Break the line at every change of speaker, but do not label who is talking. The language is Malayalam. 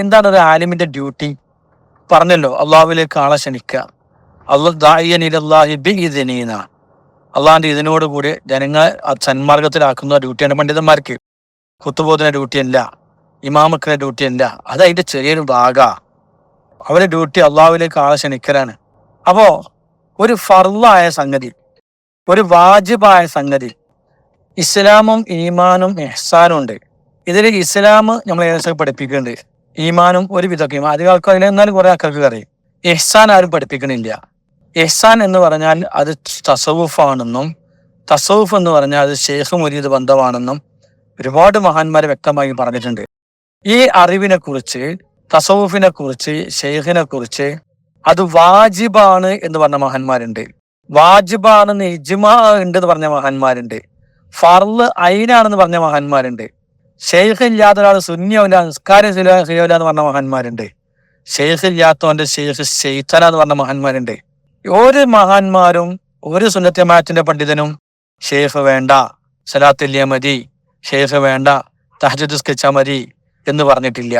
എന്താണ് ഒരു ആലിമിന്റെ ഡ്യൂട്ടി? പറഞ്ഞല്ലോ, അള്ളാഹുവിലേക്ക് ആളെ ക്ഷണിക്കുക. അള്ളാഹിന്റെ ഇതിനോട് കൂടി ജനങ്ങളെ സന്മാർഗത്തിലാക്കുന്ന ഡ്യൂട്ടിയാണ് പണ്ഡിതന്മാർക്ക്. കുത്തുബോധന ഡ്യൂട്ടിയല്ല, ഇമാമക്കിന്റെ ഡ്യൂട്ടിയല്ല, അത് അതിന്റെ ചെറിയൊരു ഭാഗ. അവരുടെ ഡ്യൂട്ടി അള്ളാഹുവിലേക്ക് ആളെ ക്ഷണിക്കലാണ്. അപ്പോ ഒരു ഫർളായ സംഗതി, ഒരു വാജിബായ സംഗതി, ഇസ്ലാമും ഈമാനും ഇഹ്സാനും ഉണ്ട്. ഇതിൽ ഇസ്ലാം നമ്മൾ ഏകദേശം പഠിപ്പിക്കുന്നുണ്ട്, ഈമാനും ഒരു വിധമൊക്കെ, അധികം ആൾക്കും അതിൽ എന്നാലും കുറെ ആൾക്കാർക്ക് അറിയും. ഇഹ്സാൻ ആരും പഠിപ്പിക്കണില്ല. ഇഹ്സാൻ എന്ന് പറഞ്ഞാൽ അത് തസവുഫാണെന്നും, തസവുഫ് എന്ന് പറഞ്ഞാൽ അത് ശേഖ് മുരീദ് ബന്ധമാണെന്നും ഒരുപാട് മഹാന്മാർ വ്യക്തമായി പറഞ്ഞിട്ടുണ്ട്. ഈ അറിവിനെ കുറിച്ച്, തസവുഫിനെ കുറിച്ച്, ഷെയ്ഖിനെ കുറിച്ച് അത് വാജിബാണ് എന്ന് പറഞ്ഞ മഹാന്മാരുണ്ട്, വാജിബാണെന്ന് ഇജ്മാ ഉണ്ട് എന്ന് പറഞ്ഞ മഹാന്മാരുണ്ട്, ഫർള് ഐനാണെന്ന് പറഞ്ഞ മഹാന്മാരുണ്ട്, ഷെയ്ഖ് ഇല്ലാത്ത ഒരാൾ സുന്നിയാവില്ല, നിസ്കാരം ശരിയാവില്ല എന്ന് പറഞ്ഞ മഹാന്മാരുണ്ട്, ഷെയ്ഖ് ഇല്ലാത്തവന്റെ ഷെയ്ഖ് ഷെയ്ത്തന എന്ന് പറഞ്ഞ മഹാന്മാരുണ്ട്. ഒരു മഹാന്മാരും ഒരു സുന്നത്ത് ജമാഅത്തിന്റെ പണ്ഡിതനും ഷെയ്ഖ് വേണ്ട, സലാത്തില്യ മതി, ഷെയ്ഖ് വേണ്ട, തഹജ്ജുദ് നിസ്കരിച്ചാ മതി എന്ന് പറഞ്ഞിട്ടില്ല.